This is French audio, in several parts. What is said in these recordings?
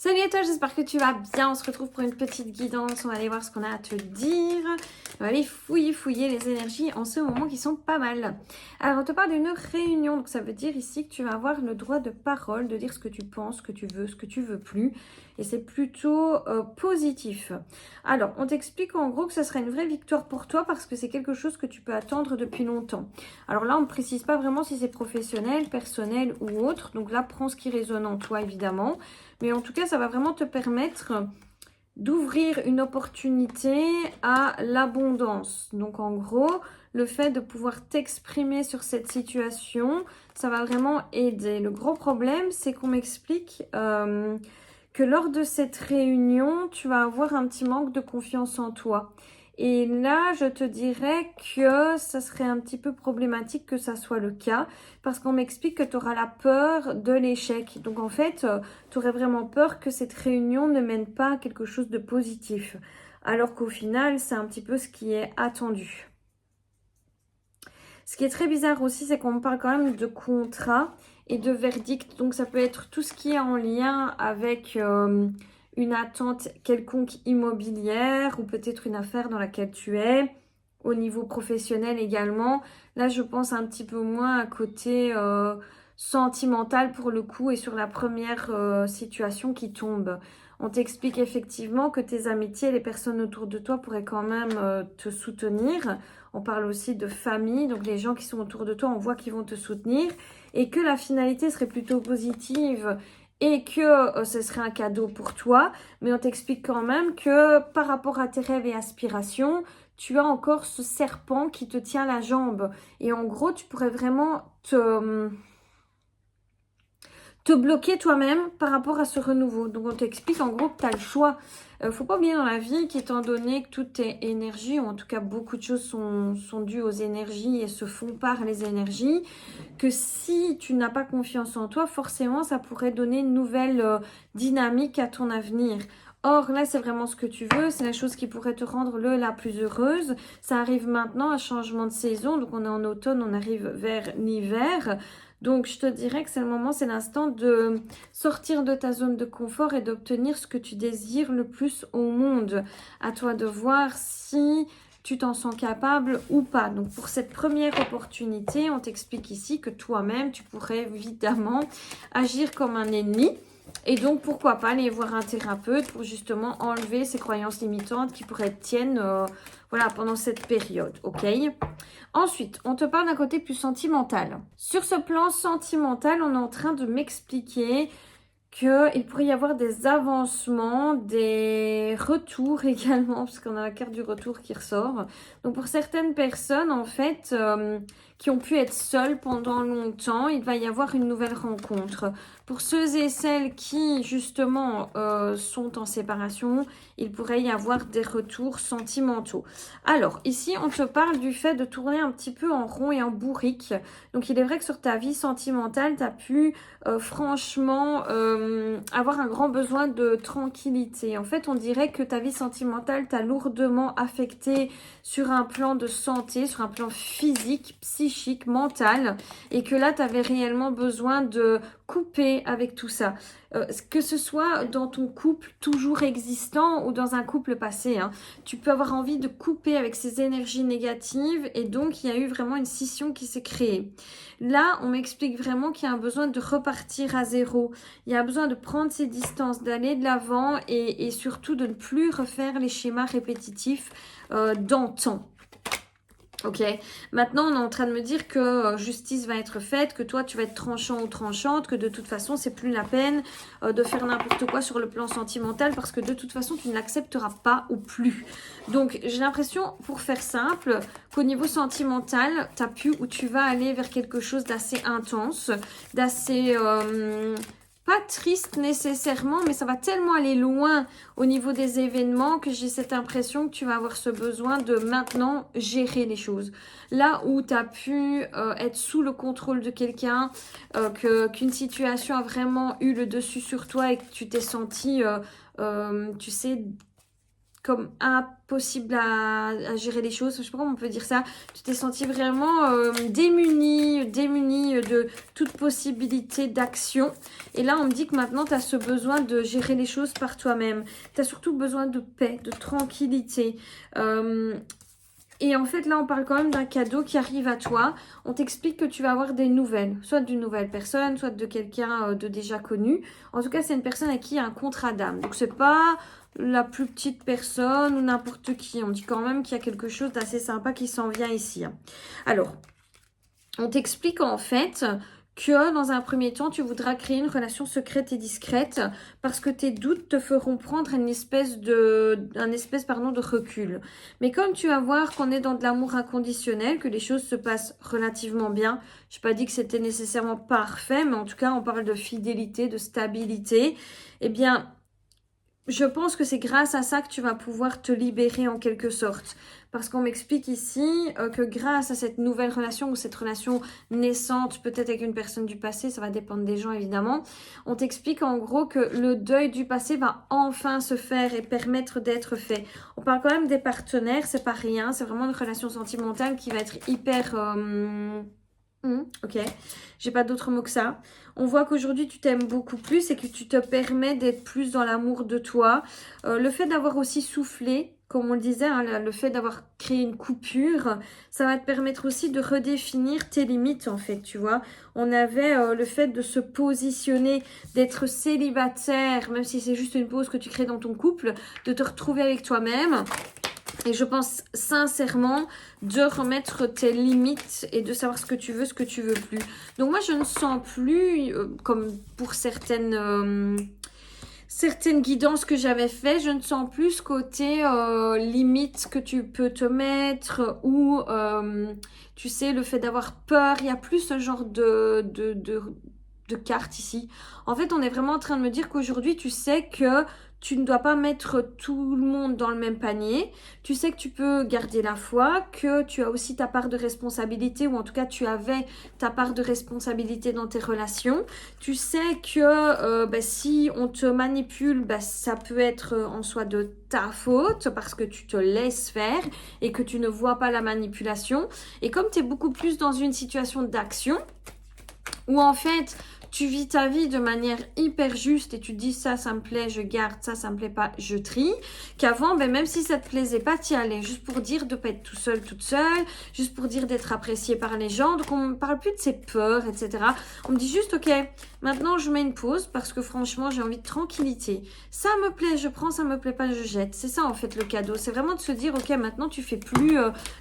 Salut à toi, j'espère que tu vas bien. On se retrouve pour une petite guidance. On va aller voir ce qu'on a à te dire. On va aller fouiller les énergies en ce moment qui sont pas mal. Alors, on te parle d'une réunion. Donc, ça veut dire ici que tu vas avoir le droit de parole, de dire ce que tu penses, ce que tu veux, ce que tu veux plus. Et c'est plutôt positif. Alors, on t'explique en gros que ça serait une vraie victoire pour toi parce que c'est quelque chose que tu peux attendre depuis longtemps. Alors là, on ne précise pas vraiment si c'est professionnel, personnel ou autre. Donc là, prends ce qui résonne en toi, évidemment. Mais en tout cas, ça va vraiment te permettre d'ouvrir une opportunité à l'abondance. Donc en gros, le fait de pouvoir t'exprimer sur cette situation, ça va vraiment aider. Le gros problème, c'est qu'on m'explique que lors de cette réunion, tu vas avoir un petit manque de confiance en toi. Et là, je te dirais que ça serait un petit peu problématique que ça soit le cas parce qu'on m'explique que tu auras la peur de l'échec. Donc en fait, tu aurais vraiment peur que cette réunion ne mène pas à quelque chose de positif. Alors qu'au final, c'est un petit peu ce qui est attendu. Ce qui est très bizarre aussi, c'est qu'on me parle quand même de contrat et de verdict. Donc ça peut être tout ce qui est en lien avec une attente quelconque immobilière ou peut-être une affaire dans laquelle tu es, au niveau professionnel également. Là, je pense un petit peu moins à côté sentimental pour le coup et sur la première situation qui tombe. On t'explique effectivement que tes amitiés, les personnes autour de toi pourraient quand même te soutenir. On parle aussi de famille, donc les gens qui sont autour de toi, on voit qu'ils vont te soutenir et que la finalité serait plutôt positive et que ce serait un cadeau pour toi. Mais on t'explique quand même que par rapport à tes rêves et aspirations, tu as encore ce serpent qui te tient la jambe. Et en gros, tu pourrais vraiment te bloquer toi-même par rapport à ce renouveau. Donc, on t'explique en gros que tu as le choix. Faut pas oublier dans la vie qu'étant donné que toutes tes énergies, ou en tout cas beaucoup de choses sont dues aux énergies et se font par les énergies, que si tu n'as pas confiance en toi, forcément, ça pourrait donner une nouvelle dynamique à ton avenir. Or, là, c'est vraiment ce que tu veux. C'est la chose qui pourrait te rendre la plus heureuse. Ça arrive maintenant, un changement de saison. Donc, on est en automne, on arrive vers l'hiver. Donc, je te dirais que c'est le moment, c'est l'instant de sortir de ta zone de confort et d'obtenir ce que tu désires le plus au monde. À toi de voir si tu t'en sens capable ou pas. Donc, pour cette première opportunité, on t'explique ici que toi-même, tu pourrais évidemment agir comme un ennemi. Et donc, pourquoi pas aller voir un thérapeute pour justement enlever ces croyances limitantes qui pourraient être tiennes voilà, pendant cette période, ok? Ensuite, on te parle d'un côté plus sentimental. Sur ce plan sentimental, on est en train de m'expliquer qu'il pourrait y avoir des avancements, des retours également, parce qu'on a la carte du retour qui ressort. Donc pour certaines personnes, en fait, qui ont pu être seules pendant longtemps, il va y avoir une nouvelle rencontre. Pour ceux et celles qui, justement, sont en séparation, il pourrait y avoir des retours sentimentaux. Alors, ici, on te parle du fait de tourner un petit peu en rond et en bourrique. Donc, il est vrai que sur ta vie sentimentale, tu as pu franchement avoir un grand besoin de tranquillité. En fait, on dirait que ta vie sentimentale t'a lourdement affecté sur un plan de santé, sur un plan physique, psychique, mental, et que là, tu avais réellement besoin de couper avec tout ça. Que ce soit dans ton couple toujours existant ou dans un couple passé, hein, tu peux avoir envie de couper avec ces énergies négatives et donc il y a eu vraiment une scission qui s'est créée. Là, on m'explique vraiment qu'il y a un besoin de repartir à zéro. Il y a besoin de prendre ses distances, d'aller de l'avant et surtout de ne plus refaire les schémas répétitifs d'antan. Ok, maintenant on est en train de me dire que justice va être faite, que toi tu vas être tranchant ou tranchante, que de toute façon c'est plus la peine de faire n'importe quoi sur le plan sentimental parce que de toute façon tu ne l'accepteras pas ou plus. Donc j'ai l'impression, pour faire simple, qu'au niveau sentimental, tu as pu ou tu vas aller vers quelque chose d'assez intense, d'assez... pas triste nécessairement, mais ça va tellement aller loin au niveau des événements que j'ai cette impression que tu vas avoir ce besoin de maintenant gérer les choses. Là où tu as pu être sous le contrôle de quelqu'un, qu'une situation a vraiment eu le dessus sur toi et que tu t'es senti, tu sais, comme impossible à gérer les choses. Je sais pas comment on peut dire ça. Tu t'es senti vraiment démunie de toute possibilité d'action. Et là, on me dit que maintenant, tu as ce besoin de gérer les choses par toi-même. Tu as surtout besoin de paix, de tranquillité. Et en fait, là, on parle quand même d'un cadeau qui arrive à toi. On t'explique que tu vas avoir des nouvelles, soit d'une nouvelle personne, soit de quelqu'un de déjà connu. En tout cas, c'est une personne avec qui il y a un contrat d'âme. Donc, c'est pas la plus petite personne ou n'importe qui. On dit quand même qu'il y a quelque chose d'assez sympa qui s'en vient ici. Alors, on t'explique en fait que dans un premier temps, tu voudras créer une relation secrète et discrète parce que tes doutes te feront prendre un espèce de recul. Mais comme tu vas voir qu'on est dans de l'amour inconditionnel, que les choses se passent relativement bien, je n'ai pas dit que c'était nécessairement parfait, mais en tout cas, on parle de fidélité, de stabilité, eh bien, je pense que c'est grâce à ça que tu vas pouvoir te libérer en quelque sorte. Parce qu'on m'explique ici que grâce à cette nouvelle relation ou cette relation naissante, peut-être avec une personne du passé, ça va dépendre des gens évidemment, on t'explique en gros que le deuil du passé va enfin se faire et permettre d'être fait. On parle quand même des partenaires, c'est pas rien, c'est vraiment une relation sentimentale qui va être hyper... ok, j'ai pas d'autre mot que ça. On voit qu'aujourd'hui tu t'aimes beaucoup plus et que tu te permets d'être plus dans l'amour de toi. Le fait d'avoir aussi soufflé, comme on le disait, hein, le fait d'avoir créé une coupure, ça va te permettre aussi de redéfinir tes limites en fait, tu vois. On avait le fait de se positionner, d'être célibataire, même si c'est juste une pause que tu crées dans ton couple, de te retrouver avec toi-même. Et je pense sincèrement de remettre tes limites et de savoir ce que tu veux plus. Donc moi, je ne sens plus, comme pour certaines guidances que j'avais fait, je ne sens plus ce côté limite que tu peux te mettre ou, tu sais, le fait d'avoir peur. Il n'y a plus ce genre de carte ici. En fait, on est vraiment en train de me dire qu'aujourd'hui, tu sais que tu ne dois pas mettre tout le monde dans le même panier. Tu sais que tu peux garder la foi, que tu as aussi ta part de responsabilité, ou en tout cas, tu avais ta part de responsabilité dans tes relations. Tu sais que si on te manipule, ça peut être en soi de ta faute parce que tu te laisses faire et que tu ne vois pas la manipulation. Et comme tu es beaucoup plus dans une situation d'action, où en fait... tu vis ta vie de manière hyper juste et tu te dis ça me plaît, je garde, ça me plaît pas, je trie. Qu'avant, même si ça te plaisait pas, t'y allais juste pour dire de pas être tout seul, toute seule, juste pour dire d'être apprécié par les gens. Donc on ne parle plus de ses peurs, etc. On me dit juste, ok, maintenant je mets une pause parce que franchement j'ai envie de tranquillité. Ça me plaît, je prends, ça me plaît pas, je jette. C'est ça en fait le cadeau. C'est vraiment de se dire, ok, maintenant tu fais plus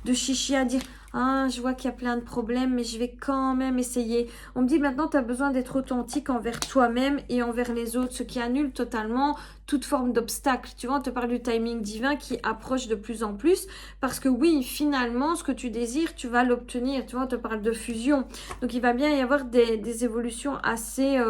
de chichi à dire... ah, je vois qu'il y a plein de problèmes, mais je vais quand même essayer. On me dit maintenant, tu as besoin d'être authentique envers toi-même et envers les autres, ce qui annule totalement toute forme d'obstacle. Tu vois, on te parle du timing divin qui approche de plus en plus parce que oui, finalement, ce que tu désires, tu vas l'obtenir. Tu vois, on te parle de fusion. Donc, il va bien y avoir des évolutions assez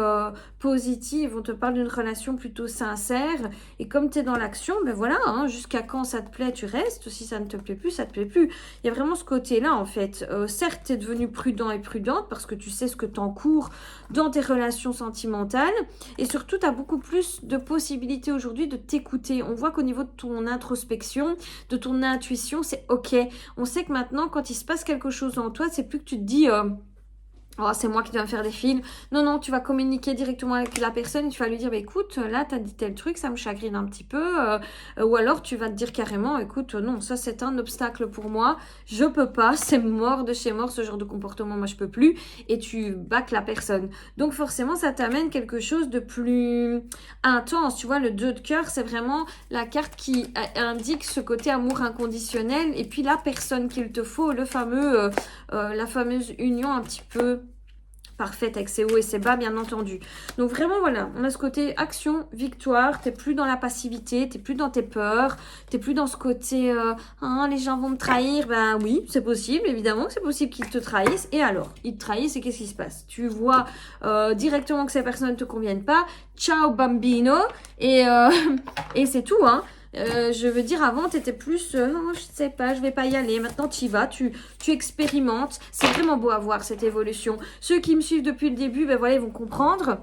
positives. On te parle d'une relation plutôt sincère. Et comme tu es dans l'action, voilà, hein, jusqu'à quand ça te plaît, tu restes. Si ça ne te plaît plus, ça te plaît plus. Il y a vraiment ce côté-là, en fait. Certes, tu es devenu prudent et prudente parce que tu sais ce que tu encours dans tes relations sentimentales. Et surtout, tu as beaucoup plus de possibilités aujourd'hui de t'écouter. On voit qu'au niveau de ton introspection, de ton intuition, c'est ok. On sait que maintenant, quand il se passe quelque chose en toi, c'est plus que tu te dis... oh, c'est moi qui dois me faire des films. Non, non, tu vas communiquer directement avec la personne et tu vas lui dire, écoute, là, t'as dit tel truc, ça me chagrine un petit peu. Ou alors, tu vas te dire carrément, écoute, non, ça, c'est un obstacle pour moi. Je peux pas, c'est mort de chez mort, ce genre de comportement, moi, je peux plus. Et tu bacs la personne. Donc, forcément, ça t'amène quelque chose de plus intense. Tu vois, le 2 de cœur, c'est vraiment la carte qui indique ce côté amour inconditionnel. Et puis, la personne qu'il te faut, la fameuse union un petit peu parfaite avec ses hauts et ses bas, bien entendu. Donc vraiment, voilà, on a ce côté action, victoire, t'es plus dans la passivité, t'es plus dans tes peurs, t'es plus dans ce côté les gens vont me trahir. Ben oui, c'est possible, évidemment que c'est possible qu'ils te trahissent. Et alors, ils te trahissent et qu'est-ce qui se passe? Tu vois directement que ces personnes ne te conviennent pas, ciao bambino, et c'est tout, hein. Je veux dire, avant, tu étais plus, non, je sais pas, je vais pas y aller. Maintenant, tu y vas, tu expérimentes. C'est vraiment beau à voir, cette évolution. Ceux qui me suivent depuis le début, voilà, ils vont comprendre.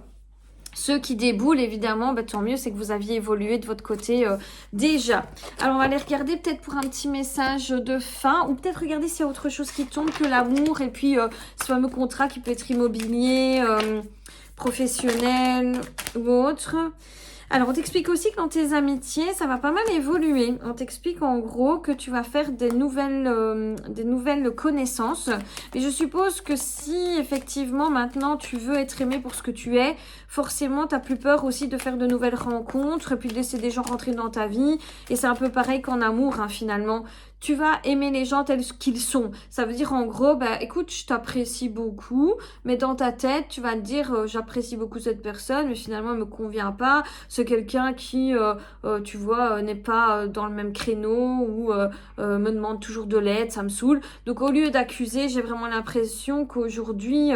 Ceux qui déboulent, évidemment, bah, tant mieux, c'est que vous aviez évolué de votre côté déjà. Alors, on va aller regarder peut-être pour un petit message de fin, ou peut-être regarder s'il y a autre chose qui tombe que l'amour, et puis ce fameux contrat qui peut être immobilier, professionnel ou autre. Alors, on t'explique aussi que dans tes amitiés, ça va pas mal évoluer. On t'explique en gros que tu vas faire des nouvelles connaissances. Mais je suppose que si effectivement maintenant tu veux être aimé pour ce que tu es, forcément tu n'as plus peur aussi de faire de nouvelles rencontres et puis de laisser des gens rentrer dans ta vie. Et c'est un peu pareil qu'en amour hein, finalement. Tu vas aimer les gens tels qu'ils sont. Ça veut dire en gros, bah écoute, je t'apprécie beaucoup, mais dans ta tête, tu vas te dire, j'apprécie beaucoup cette personne, mais finalement, elle me convient pas. C'est quelqu'un qui, tu vois, n'est pas dans le même créneau ou me demande toujours de l'aide, ça me saoule. Donc au lieu d'accuser, j'ai vraiment l'impression qu'aujourd'hui,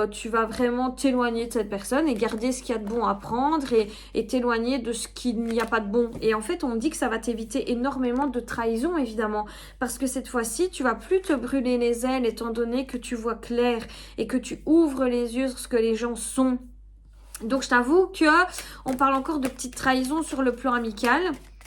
tu vas vraiment t'éloigner de cette personne et garder ce qu'il y a de bon à prendre et t'éloigner de ce qu'il n'y a pas de bon. Et en fait, on dit que ça va t'éviter énormément de trahison, évidemment. Parce que cette fois-ci, tu vas plus te brûler les ailes étant donné que tu vois clair et que tu ouvres les yeux sur ce que les gens sont. Donc, je t'avoue que on parle encore de petites trahisons sur le plan amical.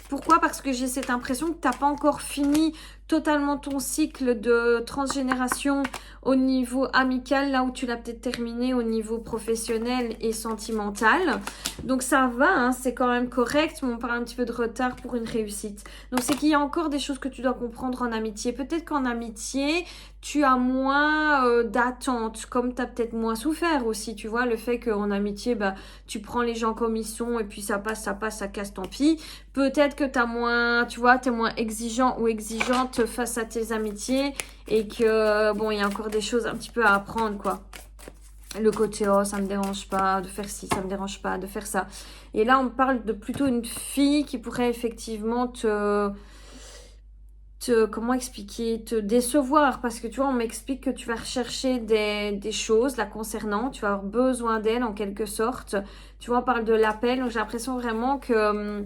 Pourquoi? Parce que j'ai cette impression que tu n'as pas encore fini totalement ton cycle de transgénération au niveau amical, là où tu l'as peut-être terminé au niveau professionnel et sentimental. Donc ça va, hein, c'est quand même correct, mais on parle un petit peu de retard pour une réussite. Donc c'est qu'il y a encore des choses que tu dois comprendre en amitié. Peut-être qu'en amitié, tu as moins d'attentes, comme tu as peut-être moins souffert aussi, tu vois, le fait qu'en amitié, bah, tu prends les gens comme ils sont et puis ça passe, ça casse, tant pis. Peut-être que tu as moins, tu vois, tu es moins exigeant ou exigeante face à tes amitiés et que, bon, il y a encore des choses un petit peu à apprendre, quoi. Le côté, oh, ça me dérange pas de faire ci, ça me dérange pas de faire ça. Et là, on parle de plutôt une fille qui pourrait effectivement comment expliquer, te décevoir, parce que tu vois, on m'explique que tu vas rechercher des choses la concernant, tu vas avoir besoin d'elle en quelque sorte. Tu vois, on parle de l'appel, donc j'ai l'impression vraiment que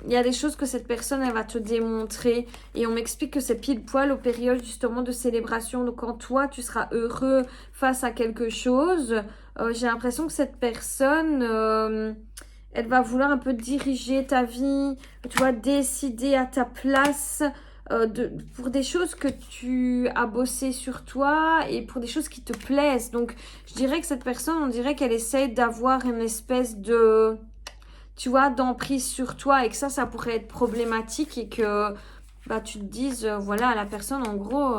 il y a des choses que cette personne, elle va te démontrer. Et on m'explique que c'est pile poil aux périodes justement de célébration. Donc quand toi, tu seras heureux face à quelque chose, j'ai l'impression que cette personne, elle va vouloir un peu diriger ta vie, tu vois, décider à ta place. Pour des choses que tu as bossé sur toi et pour des choses qui te plaisent. Donc, je dirais que cette personne, on dirait qu'elle essaie d'avoir une espèce de, tu vois, d'emprise sur toi et que ça pourrait être problématique et que bah, tu te dises, voilà, la personne, en gros,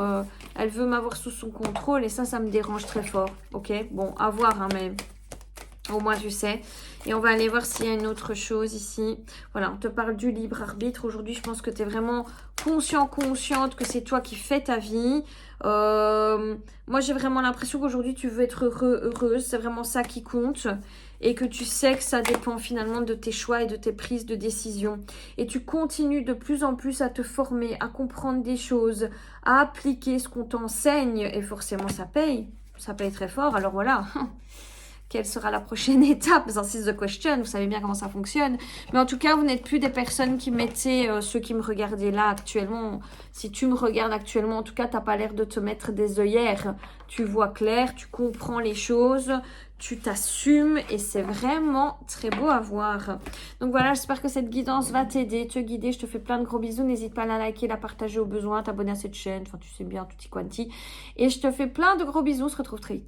elle veut m'avoir sous son contrôle et ça me dérange très fort. Ok, bon, à voir, hein, mais au moins tu sais. Et on va aller voir s'il y a une autre chose ici. Voilà, on te parle du libre arbitre. Aujourd'hui, je pense que tu es vraiment consciente que c'est toi qui fais ta vie. Moi, j'ai vraiment l'impression qu'aujourd'hui, tu veux être heureuse. C'est vraiment ça qui compte. Et que tu sais que ça dépend finalement de tes choix et de tes prises de décision. Et tu continues de plus en plus à te former, à comprendre des choses, à appliquer ce qu'on t'enseigne. Et forcément, ça paye. Ça paye très fort. Alors voilà. Quelle sera la prochaine étape? This is the question. Vous savez bien comment ça fonctionne. Mais en tout cas, vous n'êtes plus des personnes qui mettaient ceux qui me regardaient là actuellement. Si tu me regardes actuellement, en tout cas, tu n'as pas l'air de te mettre des œillères. Tu vois clair, tu comprends les choses, tu t'assumes et c'est vraiment très beau à voir. Donc voilà, j'espère que cette guidance va t'aider, te guider. Je te fais plein de gros bisous. N'hésite pas à la liker, la partager au besoin, t'abonner à cette chaîne. Enfin, tu sais bien, tutti quanti. Et je te fais plein de gros bisous. On se retrouve très vite.